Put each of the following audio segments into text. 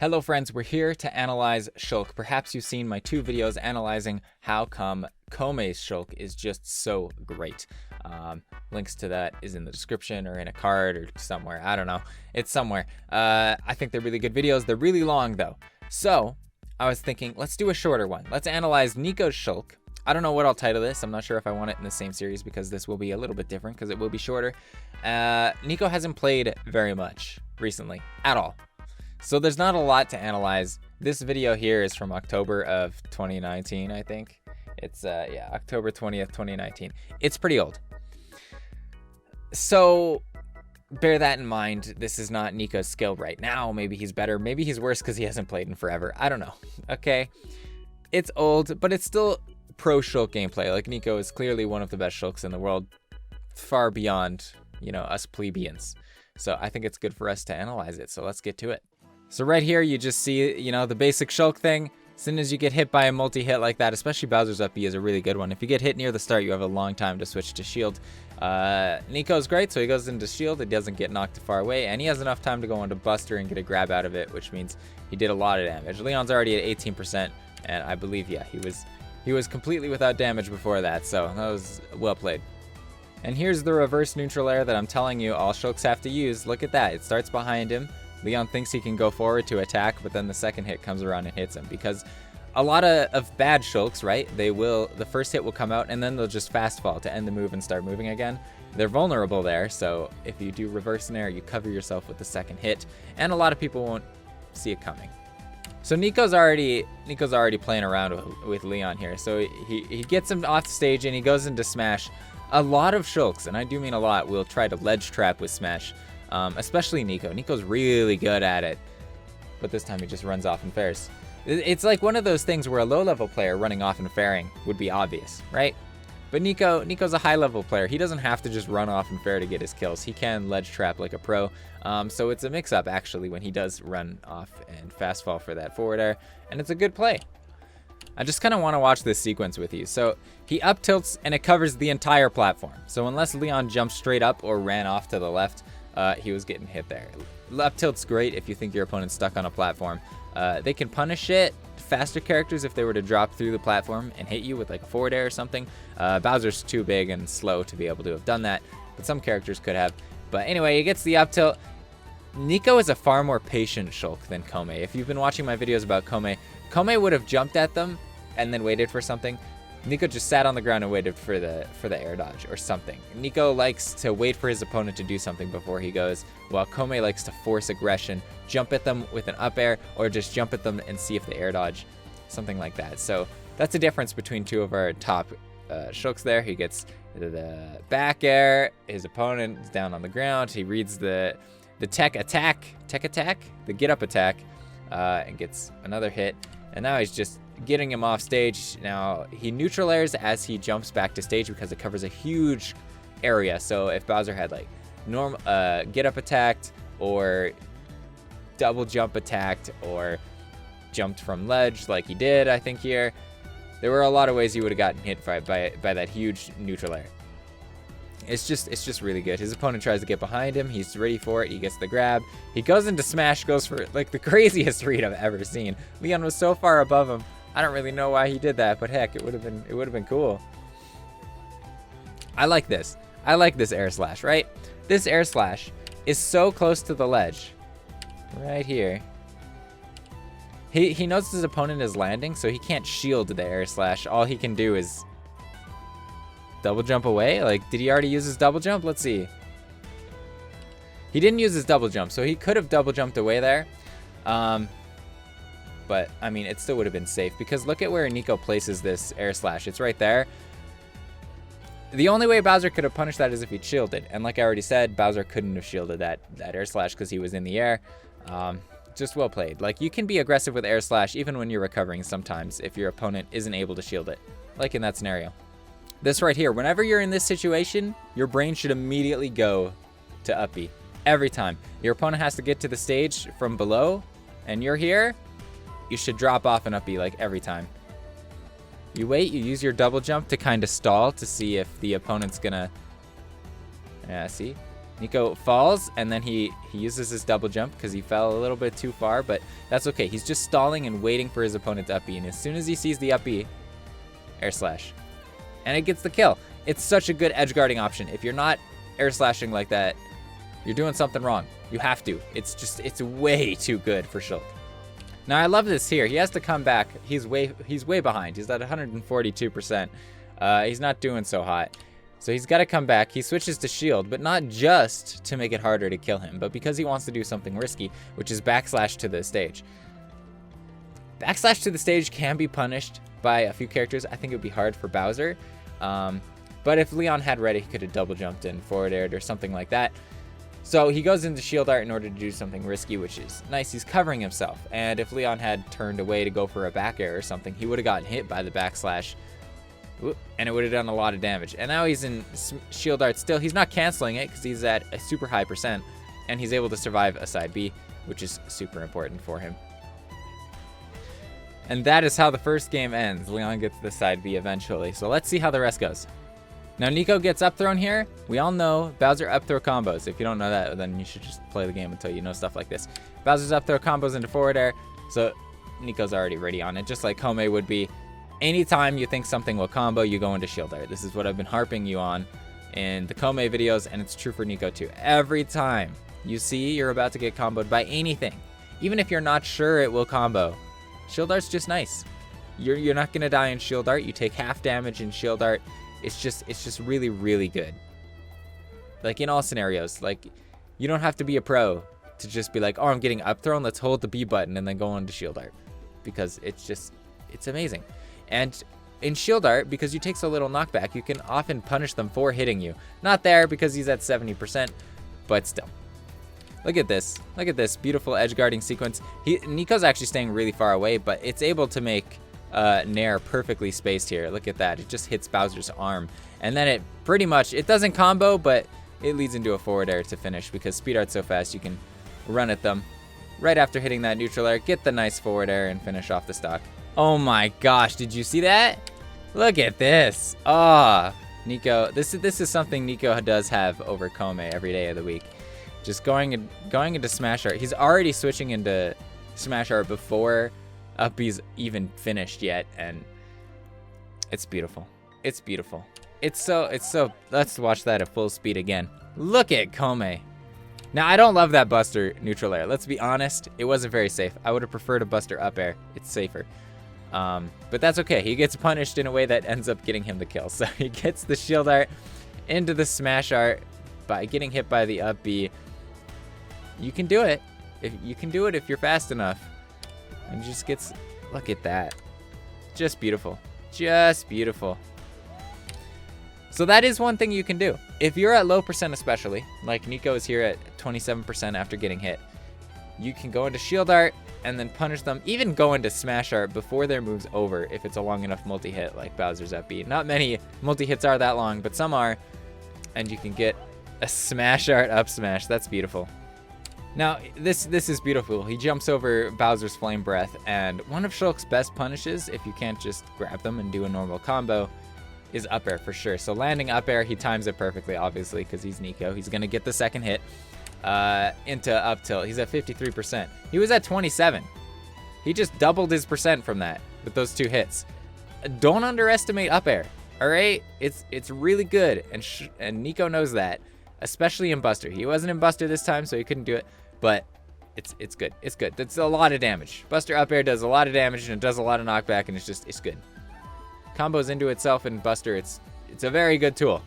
Hello friends, we're here to analyze Shulk. Perhaps you've seen my two videos analyzing how come Kome's Shulk is just so great. Links to that is in the description or in a card or somewhere. I don't know. It's somewhere. I think they're really good videos. They're really long though. So I was thinking, let's do a shorter one. Let's analyze Nicko's Shulk. I don't know what I'll title this. I'm not sure if I want it in the same series because this will be a little bit different because it will be shorter. Nicko hasn't played very much recently at all. So there's not a lot to analyze. This video here is from October of 2019, I think. It's, yeah, October 20th, 2019. It's pretty old. So bear that in mind. This is not Nicko's skill right now. Maybe he's better. Maybe he's worse because he hasn't played in forever. I don't know. Okay. It's old, but it's still pro Shulk gameplay. Like, Nicko is clearly one of the best Shulks in the world. Far beyond, you know, us plebeians. So I think it's good for us to analyze it. So let's get to it. So right here, you just see, you know, the basic Shulk thing. As soon as you get hit by a multi-hit like that, especially Bowser's up B is a really good one. If you get hit near the start, you have a long time to switch to shield. Nicko's great, so he goes into shield. He doesn't get knocked far away, and he has enough time to go into Buster and get a grab out of it, which means he did a lot of damage. Leon's already at 18%, and I believe, yeah, he was completely without damage before that, so that was well played. And here's the reverse neutral air that I'm telling you all Shulks have to use. Look at that. It starts behind him. Leon thinks he can go forward to attack, but then the second hit comes around and hits him because a lot of bad Shulks, right? The first hit will come out and then they'll just fast fall to end the move and start moving again. They're vulnerable there, so if you do reverse nair, you cover yourself with the second hit, and a lot of people won't see it coming. So Nicko's already playing around with Leon here. So he gets him off the stage and he goes into Smash. A lot of Shulks, and I do mean a lot, will try to ledge trap with Smash. Especially Nicko. Nicko's really good at it, but this time he just runs off and fares. It's like one of those things where a low-level player running off and fairing would be obvious, right? But Nicko's a high-level player. He doesn't have to just run off and fair to get his kills. He can ledge trap like a pro. So it's a mix-up actually when he does run off and fast fall for that forward air, and it's a good play. I just kind of want to watch this sequence with you. So he up tilts and it covers the entire platform. So unless Leon jumped straight up or ran off to the left, he was getting hit there. Up tilt's great if you think your opponent's stuck on a platform. They can punish it. Faster characters, if they were to drop through the platform and hit you with like a forward air or something. Bowser's too big and slow to be able to have done that, but some characters could have. But anyway, he gets the up tilt. Nicko is a far more patient Shulk than Kome. If you've been watching my videos about Kome would have jumped at them and then waited for something. Nicko just sat on the ground and waited for the air dodge or something. Nicko likes to wait for his opponent to do something before he goes, while Kome likes to force aggression, jump at them with an up air, or just jump at them and see if they air dodge, something like that. So that's the difference between two of our top Shulks there. He gets the back air, his opponent is down on the ground, he reads the tech attack, the get up attack, and gets another hit, and now he's just getting him off stage. Now he neutral airs as he jumps back to stage because it covers a huge area. So if Bowser had like get up attacked or double jump attacked or jumped from ledge like he did, I think here, there were a lot of ways he would have gotten hit by that huge neutral air. It's just really good. His opponent tries to get behind him. He's ready for it. He gets the grab. He goes into Smash, goes for like the craziest read I've ever seen. Leon was so far above him. I don't really know why he did that, but heck, it would have been cool. I like this. I like this air slash, right? This air slash is so close to the ledge. Right here. He knows his opponent is landing, so he can't shield the air slash. All he can do is double jump away. Like, did he already use his double jump? Let's see. He didn't use his double jump, so he could have double jumped away there. But, I mean, it still would have been safe because look at where Nicko places this air slash. It's right there. The only way Bowser could have punished that is if he shielded. And like I already said, Bowser couldn't have shielded that air slash because he was in the air. Just well played. Like, you can be aggressive with air slash even when you're recovering sometimes if your opponent isn't able to shield it. Like in that scenario. This right here, whenever you're in this situation, your brain should immediately go to up B. Every time. Your opponent has to get to the stage from below and you're here. You should drop off and up B like every time. You wait, you use your double jump to kind of stall to see if the opponent's gonna... Yeah, see? Nicko falls, and then he uses his double jump because he fell a little bit too far, but that's okay. He's just stalling and waiting for his opponent to up B, and as soon as he sees the up B, air slash. And it gets the kill. It's such a good edge guarding option. If you're not air slashing like that, you're doing something wrong. You have to. It's way too good for Shulk. Now I love this here. He has to come back. He's way behind. He's at 142%. He's not doing so hot. So he's got to come back. He switches to shield, but not just to make it harder to kill him, but because he wants to do something risky, which is backslash to the stage. Backslash to the stage can be punished by a few characters. I think it would be hard for Bowser. But if Leon had ready, he could have double jumped and forward aired or something like that. So he goes into shield art in order to do something risky, which is nice. He's covering himself. And if Leon had turned away to go for a back air or something, he would have gotten hit by the backslash. And it would have done a lot of damage. And now he's in shield art still. He's not canceling it because he's at a super high %. And he's able to survive a side B, which is super important for him. And that is how the first game ends. Leon gets the side B eventually. So let's see how the rest goes. Now Nicko gets up thrown here. We all know Bowser up throw combos. If you don't know that, then you should just play the game until you know stuff like this. Bowser's up throw combos into forward air. So Nicko's already ready on it, just like Kome would be. Anytime you think something will combo, you go into shield art. This is what I've been harping you on in the Kome videos, and it's true for Nicko too. Every time you see you're about to get comboed by anything, even if you're not sure it will combo, shield art's just nice. You're not gonna die in shield art. You take half damage in shield art. It's just really, really good. Like in all scenarios, like you don't have to be a pro to just be like, oh, I'm getting up thrown. Let's hold the B button and then go on to shield art, because it's amazing. And in shield art, because you take so little knockback, you can often punish them for hitting you. Not there because he's at 70%, but still. Look at this. Look at this beautiful edge guarding sequence. Nicko's actually staying really far away, but it's able to make Nair perfectly spaced here. Look at that. It just hits Bowser's arm. And then it pretty much, it doesn't combo, but it leads into a forward air to finish because speed art's so fast you can run at them. Right after hitting that neutral air, get the nice forward air and finish off the stock. Oh my gosh, did you see that? Look at this. Ah, Nicko, this is something Nicko does have over Kome every day of the week. Just going into Smash Art. He's already switching into Smash Art before up B's even finished yet, and it's beautiful. It's beautiful. It's so, let's watch that at full speed again. Look at Kome. Now, I don't love that Buster neutral air. Let's be honest, it wasn't very safe. I would have preferred a Buster up air. It's safer. But that's okay. He gets punished in a way that ends up getting him the kill. So he gets the shield art into the smash art by getting hit by the up B. You can do it. You can do it if you're fast enough. And just gets, look at that. Just beautiful. Just beautiful. So that is one thing you can do. If you're at low percent especially, like Nicko is here at 27% after getting hit, you can go into shield art and then punish them. Even go into smash art before their move's over if it's a long enough multi-hit like Bowser's up B. Not many multi-hits are that long, but some are. And you can get a smash art up smash. That's beautiful. Now, this is beautiful. He jumps over Bowser's Flame Breath, and one of Shulk's best punishes, if you can't just grab them and do a normal combo, is up air for sure. So landing up air, he times it perfectly, obviously, because he's Nicko. He's going to get the second hit into up tilt. He's at 53%. He was at 27. He just doubled his percent from that with those two hits. Don't underestimate up air, all right? It's really good, and Nicko knows that, especially in Buster. He wasn't in Buster this time, so he couldn't do it, but it's good. It's good. That's a lot of damage. Buster up air does a lot of damage, and it does a lot of knockback, and it's good. Combos into itself in Buster, it's a very good tool.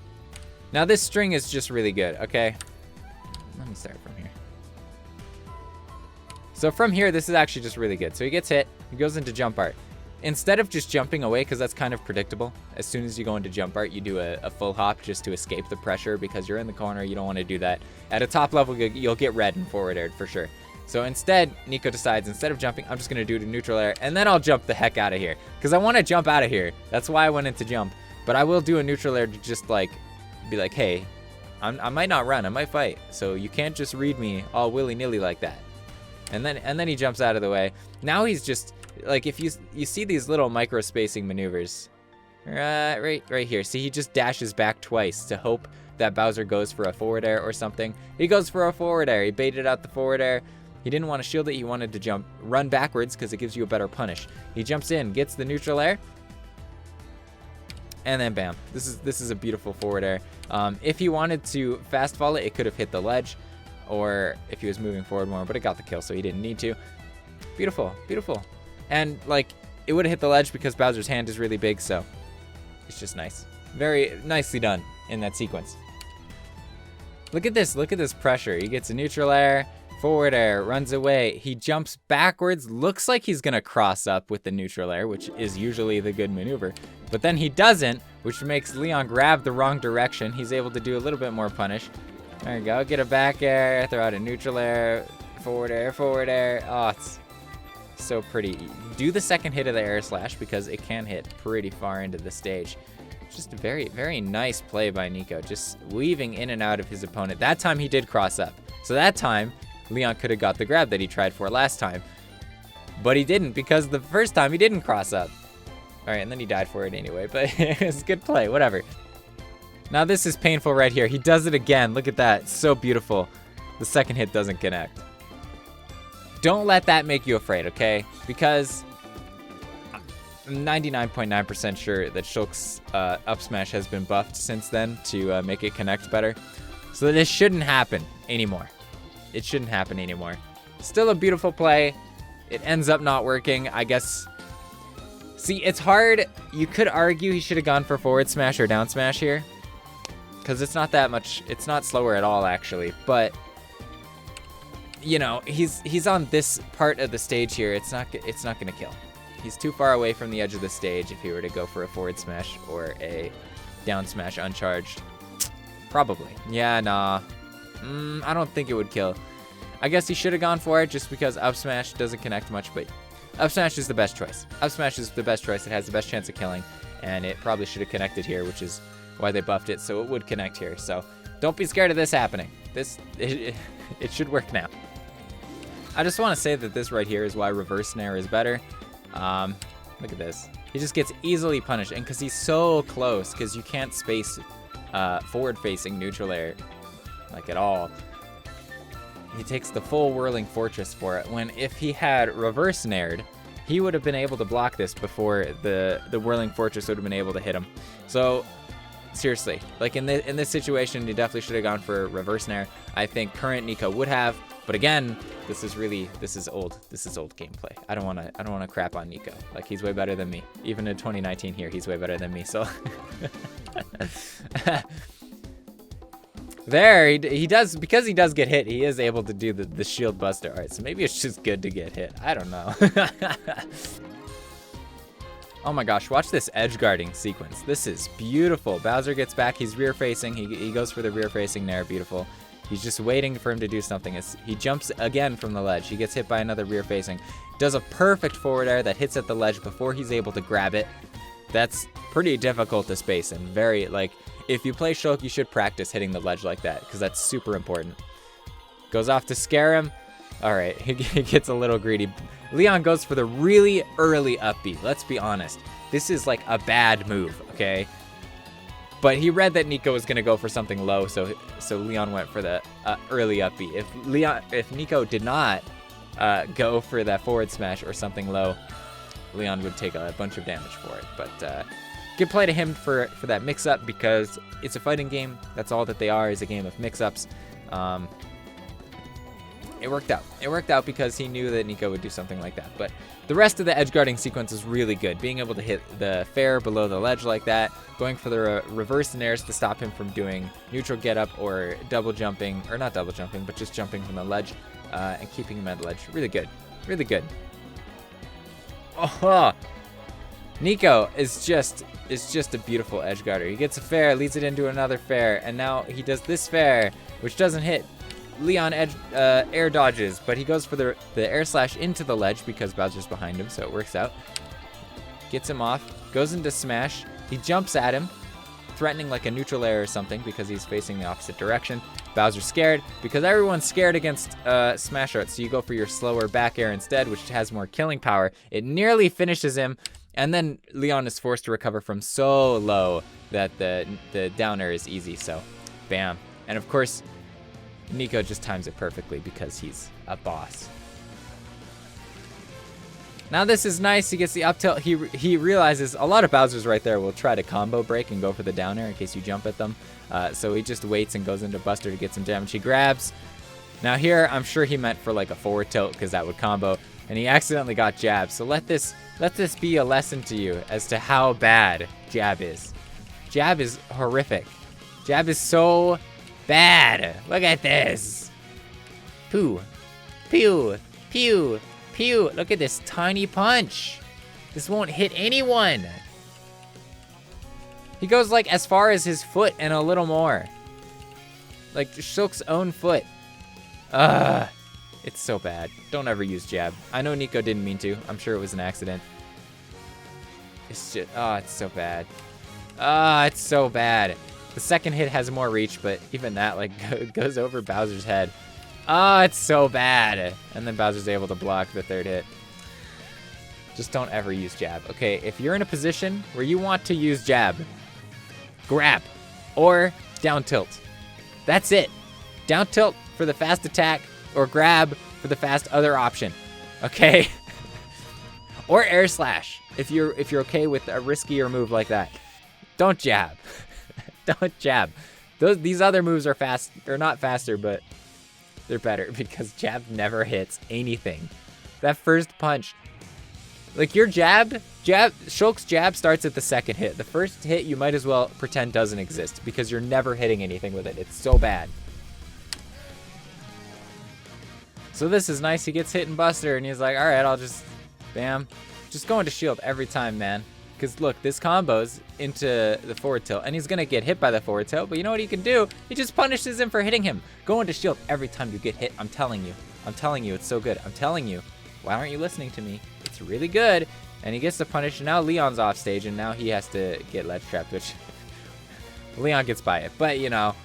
Now this string is just really good, okay? Let me start from here. So from here, this is actually just really good. So he gets hit, he goes into jump art. Instead of just jumping away, because that's kind of predictable, as soon as you go into jump art, you do a full hop just to escape the pressure because you're in the corner, you don't want to do that. At a top level, you'll get red and forward aired for sure. So instead, Nicko decides, instead of jumping, I'm just going to do the neutral air, and then I'll jump the heck out of here. Because I want to jump out of here. That's why I went into jump. But I will do a neutral air to just, like, be like, hey, I might not run, I might fight. So you can't just read me all willy-nilly like that. And then he jumps out of the way. Now he's just, like, if you see these little micro-spacing maneuvers, right here. See, he just dashes back twice to hope that Bowser goes for a forward air or something. He goes for a forward air. He baited out the forward air. He didn't want to shield it. He wanted to run backwards because it gives you a better punish. He jumps in, gets the neutral air, and then bam. This is a beautiful forward air. If he wanted to fast fall it could have hit the ledge, or if he was moving forward more, but it got the kill, so he didn't need to. Beautiful, beautiful. And like, it would have hit the ledge because Bowser's hand is really big, so it's just nice. Very nicely done in that sequence. Look at this pressure. He gets a neutral air, forward air, runs away. He jumps backwards, looks like he's gonna cross up with the neutral air, which is usually the good maneuver. But then he doesn't, which makes Leon grab the wrong direction. He's able to do a little bit more punish. There you go, get a back air, throw out a neutral air, forward air, forward air. Oh, it's so pretty. Do the second hit of the air slash because it can hit pretty far into the stage. Just a very, very nice play by Nicko, just weaving in and out of his opponent. That time he did cross up. So that time, Leon could have got the grab that he tried for last time. But he didn't, because the first time he didn't cross up. Alright, and then he died for it anyway, but it's a good play, whatever. Now this is painful right here. He does it again. Look at that. So beautiful. The second hit doesn't connect. Don't let that make you afraid, okay? Because I'm 99.9% sure that Shulk's up smash has been buffed since then to make it connect better. So this shouldn't happen anymore. It shouldn't happen anymore. Still a beautiful play. It ends up not working, I guess. See, it's hard. You could argue he should have gone for forward smash or down smash here, because it's not that much. It's not slower at all, actually. But you know, he's on this part of the stage here. It's not gonna kill. He's too far away from the edge of the stage if he were to go for a forward smash or a down smash uncharged. Probably. Yeah, nah. I don't think it would kill. I guess he should have gone for it just because up smash doesn't connect much, but up smash is the best choice. Up smash is the best choice. It has the best chance of killing, and it probably should have connected here, which is why they buffed it, so it would connect here. So don't be scared of this happening. It should work now. I just want to say that this right here is why reverse snare is better. Look at this. He just gets easily punished, and because he's so close, because you can't space forward-facing neutral air like at all. He takes the full whirling fortress for it, when if he had reverse snared, he would have been able to block this before the whirling fortress would have been able to hit him. So seriously, like in this situation, you definitely should have gone for reverse snare. I think current Nicko would have, but again, this is old gameplay. I don't wanna crap on Nicko. Like, he's way better than me. Even in 2019 here, he's way better than me. So there, he does, because he does get hit, he is able to do the shield buster. All right, so maybe it's just good to get hit. I don't know. Oh my gosh, watch this edge guarding sequence. This is beautiful. Bowser gets back, he's rear facing. He goes for the rear facing there, beautiful. He's just waiting for him to do something. He jumps again from the ledge. He gets hit by another rear facing. Does a perfect forward air that hits at the ledge before he's able to grab it. That's pretty difficult to space, and very, like, if you play Shulk, you should practice hitting the ledge like that, because that's super important. Goes off to scare him. All right, he gets a little greedy. Leon goes for the really early up B. Let's be honest. This is like a bad move, okay? But he read that Nicko was going to go for something low, so Leon went for the early up B. If Nicko did not go for that forward smash or something low, Leon would take a bunch of damage for it. But good play to him for that mix-up, because it's a fighting game. That's all that they are, is a game of mix-ups. It worked out. It worked out because he knew that Nicko would do something like that. But the rest of the edge guarding sequence is really good. Being able to hit the fair below the ledge like that, going for the reverse snairs to stop him from doing neutral get up or double jumping, or not double jumping, but just jumping from the ledge and keeping him at the ledge. Really good. Really good. Oh, Nicko is just a beautiful edge guarder. He gets a fair, leads it into another fair, and now he does this fair, which doesn't hit. Leon air dodges, but he goes for the air slash into the ledge because Bowser's behind him, so it works out. Gets him off, goes into smash. He jumps at him, threatening like a neutral air or something because he's facing the opposite direction. Bowser's scared because everyone's scared against smash art, so you go for your slower back air instead, which has more killing power. It nearly finishes him, and then Leon is forced to recover from so low that the down air is easy, so Bam. And of course, Nicko just times it perfectly because he's a boss. Now this is nice. He gets the up tilt. He realizes a lot of Bowsers right there will try to combo break and go for the down air in case you jump at them. So he just waits and goes into Buster to get some damage. He grabs. Now here, I'm sure he meant for like a forward tilt because that would combo. And he accidentally got jab. So let this be a lesson to you as to how bad jab is. Jab is horrific. Jab is so bad. Look at this. Poo. Pew. Pew. Pew. Look at this tiny punch. This won't hit anyone. He goes like as far as his foot and a little more. Like Shulk's own foot. It's so bad. Don't ever use jab. I know Nicko didn't mean to. I'm sure it was an accident. It's just, it's so bad. It's so bad. The second hit has more reach, but even that like goes over Bowser's head. It's so bad. And then Bowser's able to block the third hit. Just don't ever use jab. Okay, if you're in a position where you want to use jab, grab or down tilt. That's it. Down tilt for the fast attack or grab for the fast other option. Okay? Or air slash if you're okay with a riskier move like that. Don't jab. Don't jab. These other moves are fast, or not faster, but they're better because jab never hits anything. That first punch, like your jab, Shulk's jab starts at the second hit. The first hit you might as well pretend doesn't exist because you're never hitting anything with it. It's so bad. So this is nice. He gets hit in Buster and he's like, all right, I'll just, bam. Just go into shield every time, man. Because look, this combos into the forward tilt, and he's going to get hit by the forward tilt, but you know what he can do? He just punishes him for hitting him. Go into shield every time you get hit. I'm telling you. I'm telling you, it's so good. I'm telling you. Why aren't you listening to me? It's really good. And he gets the punish, and now Leon's off stage, and now he has to get ledge trapped, which Leon gets by it. But, you know,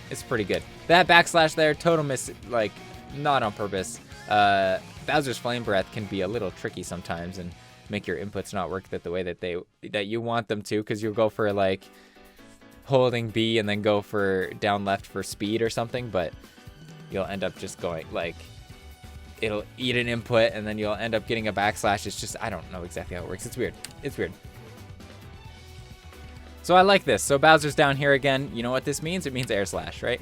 it's pretty good. That backslash there, total miss, like, not on purpose. Bowser's Flame Breath can be a little tricky sometimes, and make your inputs not work the way that you want them to, because you'll go for like holding B and then go for down left for speed or something, but you'll end up just going like it'll eat an input and then you'll end up getting a backslash. It's just, I don't know exactly how it works. It's weird. It's weird. So I like this. So Bowser's down here again. You know what this means? It means air slash, right?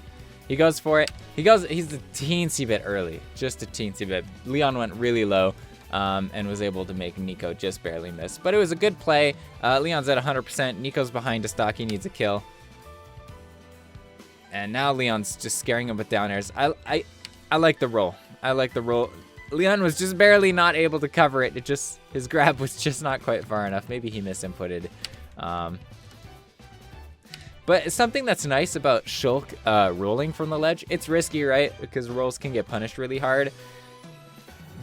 He goes for it. He's a teensy bit early, just a teensy bit. Leon went really low. And was able to make Nicko just barely miss. But it was a good play. Leon's at 100%. Nicko's behind a stock. He needs a kill. And now Leon's just scaring him with down airs. I like the roll. I like the roll. Leon was just barely not able to cover it. His grab was just not quite far enough. Maybe he misinputted. But something that's nice about Shulk rolling from the ledge, it's risky, right? Because rolls can get punished really hard.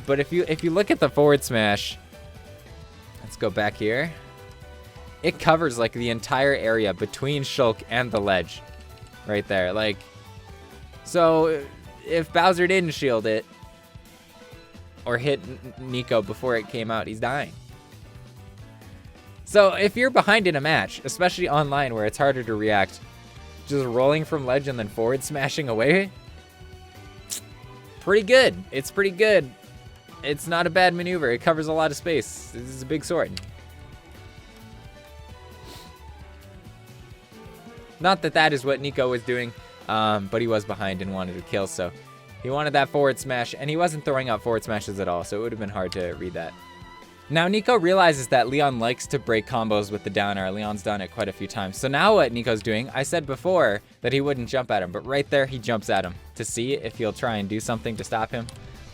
But if you look at the forward smash, let's go back here. It covers like the entire area between Shulk and the ledge, right there. Like, so if Bowser didn't shield it or hit Nicko before it came out, he's dying. So if you're behind in a match, especially online where it's harder to react, just rolling from ledge and then forward smashing away, pretty good. It's pretty good. It's not a bad maneuver. It covers a lot of space. This is a big sword. Not that is what Nicko was doing, but he was behind and wanted to kill, so he wanted that forward smash, and he wasn't throwing out forward smashes at all, so it would have been hard to read that. Now Nicko realizes that Leon likes to break combos with the down air. Leon's done it quite a few times. So now what Nicko's doing, I said before that he wouldn't jump at him, but right there he jumps at him to see if he'll try and do something to stop him.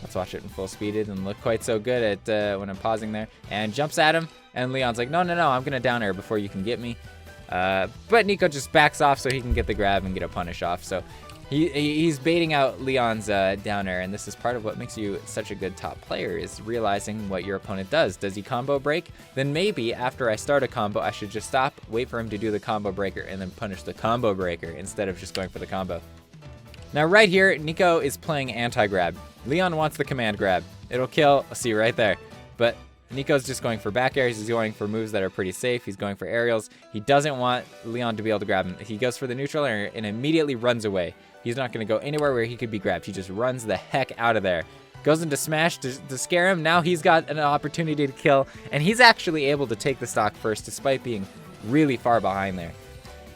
Let's watch it in full speed. It didn't look quite so good at when I'm pausing there. And jumps at him, and Leon's like, no, I'm gonna down air before you can get me. But Nicko just backs off so he can get the grab and get a punish off. So he's baiting out Leon's down air, and this is part of what makes you such a good top player, is realizing what your opponent does. Does he combo break? Then maybe after I start a combo, I should just stop, wait for him to do the combo breaker, and then punish the combo breaker instead of just going for the combo. Now right here, Nicko is playing anti-grab. Leon wants the command grab. It'll kill, see right there. But Nicko's just going for back airs. He's going for moves that are pretty safe. He's going for aerials. He doesn't want Leon to be able to grab him. He goes for the neutral air and immediately runs away. He's not going to go anywhere where he could be grabbed. He just runs the heck out of there. Goes into smash to scare him. Now he's got an opportunity to kill, and he's actually able to take the stock first despite being really far behind there.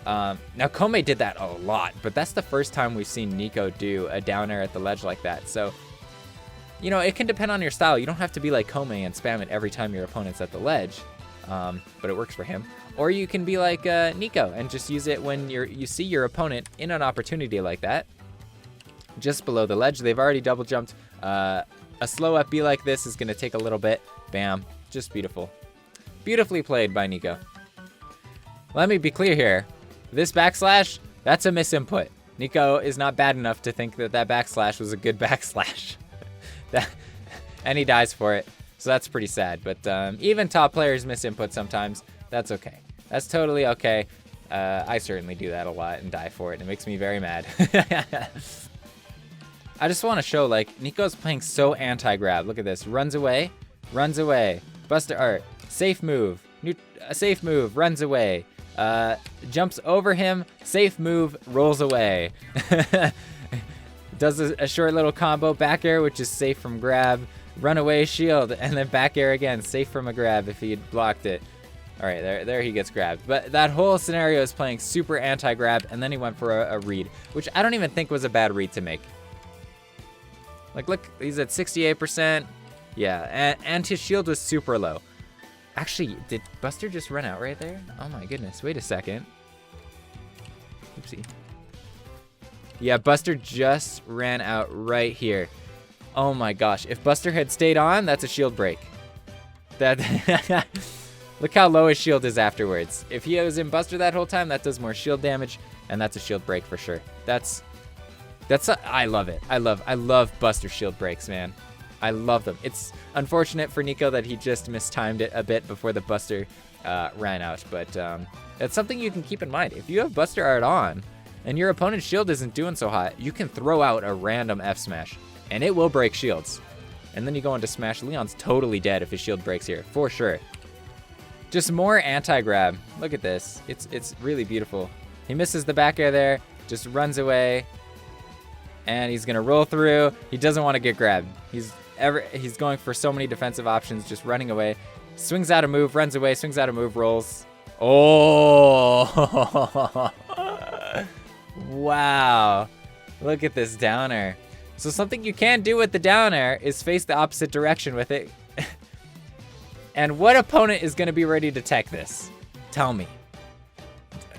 Now Kome did that a lot, but that's the first time we've seen Nicko do a down air at the ledge like that. So, you know, it can depend on your style. You don't have to be like Kome and spam it every time your opponent's at the ledge, but it works for him. Or you can be like Nicko and just use it when you see your opponent in an opportunity like that, just below the ledge. They've already double jumped. A slow up B like this is going to take a little bit. Bam. Just beautiful. Beautifully played by Nicko. Let me be clear here. This backslash, that's a misinput. Nicko is not bad enough to think that that backslash was a good backslash. And he dies for it. So that's pretty sad. But even top players miss input sometimes. That's okay. That's totally okay. I certainly do that a lot and die for it. And it makes me very mad. I just want to show, like, Nicko's playing so anti-grab. Look at this. Runs away. Runs away. Buster Art. Safe move. Safe move. Runs away. Jumps over him. Safe move. Rolls away. Does a short little combo. Back air, which is safe from grab. Runaway shield. And then back air again. Safe from a grab if he had blocked it. All right, there he gets grabbed. But that whole scenario is playing super anti-grab. And then he went for a read, which I don't even think was a bad read to make. Like, look, he's at 68%. Yeah, and his shield was super low. Actually, did Buster just run out right there? Oh my goodness, wait a second. Oopsie. Yeah, Buster just ran out right here. Oh my gosh, if Buster had stayed on, that's a shield break. Look how low his shield is afterwards. If he was in Buster that whole time, that does more shield damage, and that's a shield break for sure. I love it. I love Buster shield breaks, man. I love them. It's unfortunate for Nicko that he just mistimed it a bit before the Buster ran out, but that's something you can keep in mind. If you have Buster Art on and your opponent's shield isn't doing so hot, you can throw out a random F smash and it will break shields. And then you go into smash. Leon's totally dead if his shield breaks here, for sure. Just more anti-grab. Look at this. It's really beautiful. He misses the back air there, just runs away. And he's gonna roll through. He doesn't want to get grabbed. He's going for so many defensive options, just running away. Swings out a move, runs away, swings out a move, rolls. Oh! Wow. Look at this down air. So something you can do with the down air is face the opposite direction with it. And what opponent is gonna be ready to tech this? Tell me.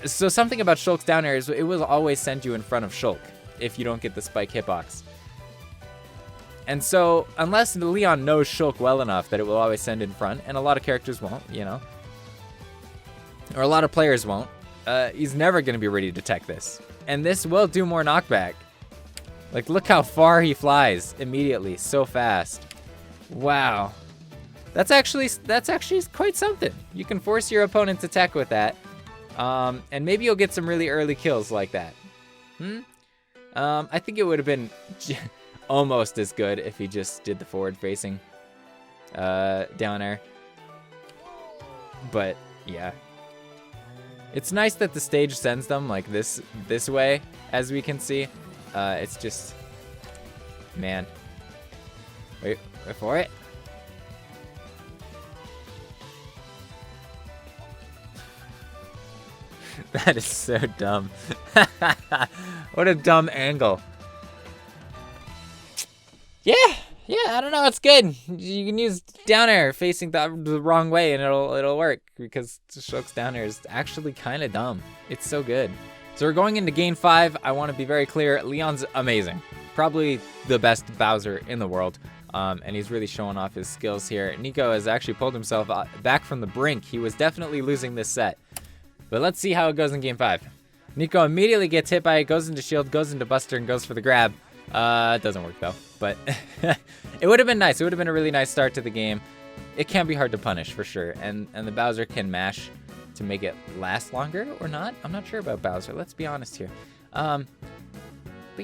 So something about Shulk's down air is it will always send you in front of Shulk if you don't get the spike hitbox. And so, unless Leon knows Shulk well enough that it will always send in front, and a lot of characters won't, you know, or a lot of players won't, he's never going to be ready to tech this. And this will do more knockback. Like, look how far he flies immediately, so fast. Wow. That's actually quite something. You can force your opponent to tech with that, and maybe you'll get some really early kills like that. I think it would have been almost as good if he just did the forward-facing down air. But yeah, it's nice that the stage sends them like this way, as we can see. It's just, man. Wait for it. That is so dumb. What a dumb angle. Yeah, I don't know, it's good. You can use down air facing the wrong way and it'll work, because Shulk's down air is actually kind of dumb. It's so good. So we're going into game 5. I want to be very clear. Leon's amazing. Probably the best Bowser in the world. And he's really showing off his skills here. Nicko has actually pulled himself back from the brink. He was definitely losing this set. But let's see how it goes in game 5. Nicko immediately gets hit by it, goes into shield, goes into Buster, and goes for the grab. It doesn't work though, but it would have been nice. It would have been a really nice start to the game. It can be hard to punish for sure, and the Bowser can mash to make it last longer or not. I'm not sure about Bowser. Let's be honest here. But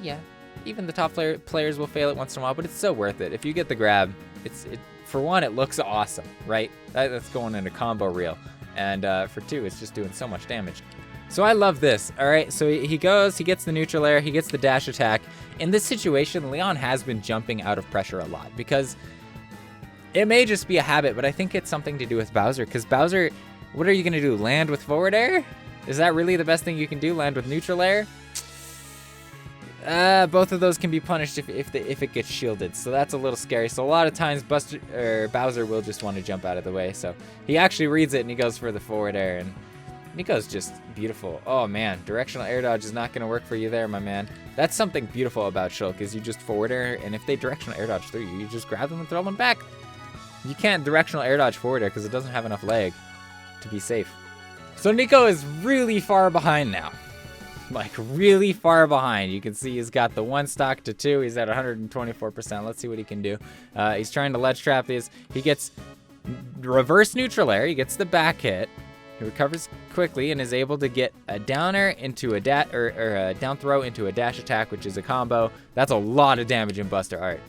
yeah, even the top players will fail it once in a while, but it's so worth it. If you get the grab, it's for one, it looks awesome, right? That's going in a combo reel. And for two, it's just doing so much damage. So I love this. All right, so he goes, he gets the neutral air, he gets the dash attack. In this situation, Leon has been jumping out of pressure a lot because it may just be a habit, but I think it's something to do with Bowser, because Bowser, what are you going to do? Land with forward air? Is that really the best thing you can do? Land with neutral air? Both of those can be punished if it gets shielded, so that's a little scary. So a lot of times Bowser will just want to jump out of the way. So he actually reads it and he goes for the forward air, and Nicko's just beautiful. Oh man, directional air dodge is not going to work for you there, my man. That's something beautiful about Shulk, is you just forward air, and if they directional air dodge through you, you just grab them and throw them back. You can't directional air dodge forward air because it doesn't have enough leg to be safe. So Nicko is really far behind now. Like really far behind. You can see he's got the 1 stock to 2. He's at 124%. Let's see what he can do. He's trying to ledge trap these. He gets reverse neutral air. He gets the back hit. He recovers quickly and is able to get a downer into a a down throw into a dash attack, which is a combo. That's a lot of damage in Buster Art.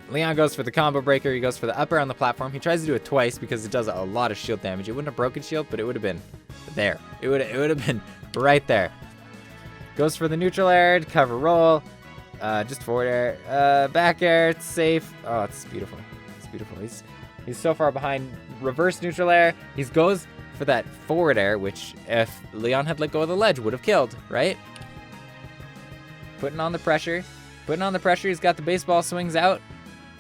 Leon goes for the combo breaker. He goes for the upper on the platform. He tries to do it twice because it does a lot of shield damage. It wouldn't have broken shield, but it would have been there. It would have been right there. Goes for the neutral air to cover roll. Just forward air. Back air. It's safe. Oh, it's beautiful. It's beautiful. He's so far behind. Reverse neutral air. He goes for that forward air, which if Leon had let go of the ledge would have killed, right? Putting on the pressure. Putting on the pressure. He's got the baseball swings out.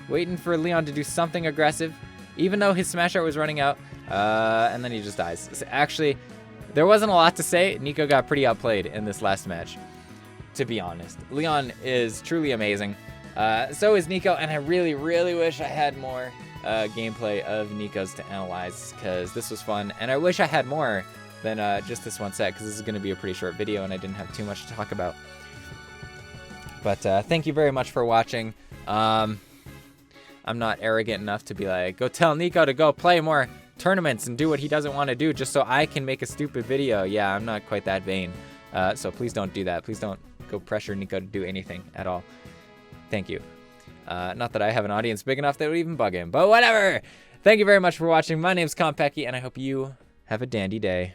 Waiting for Leon to do something aggressive, even though his smash art was running out. And then he just dies. So actually, there wasn't a lot to say. Nicko got pretty outplayed in this last match, to be honest. Leon is truly amazing. So is Nicko, and I really, really wish I had more gameplay of Nicko's to analyze, because this was fun. And I wish I had more than just this one set, because this is going to be a pretty short video, and I didn't have too much to talk about. But thank you very much for watching. I'm not arrogant enough to be like, go tell Nicko to go play more tournaments and do what he doesn't want to do just so I can make a stupid video. Yeah, I'm not quite that vain. So please don't do that. Please don't go pressure Nicko to do anything at all. Thank you. Not that I have an audience big enough that would even bug him, but whatever. Thank you very much for watching. My name's Khanpeki, and I hope you have a dandy day.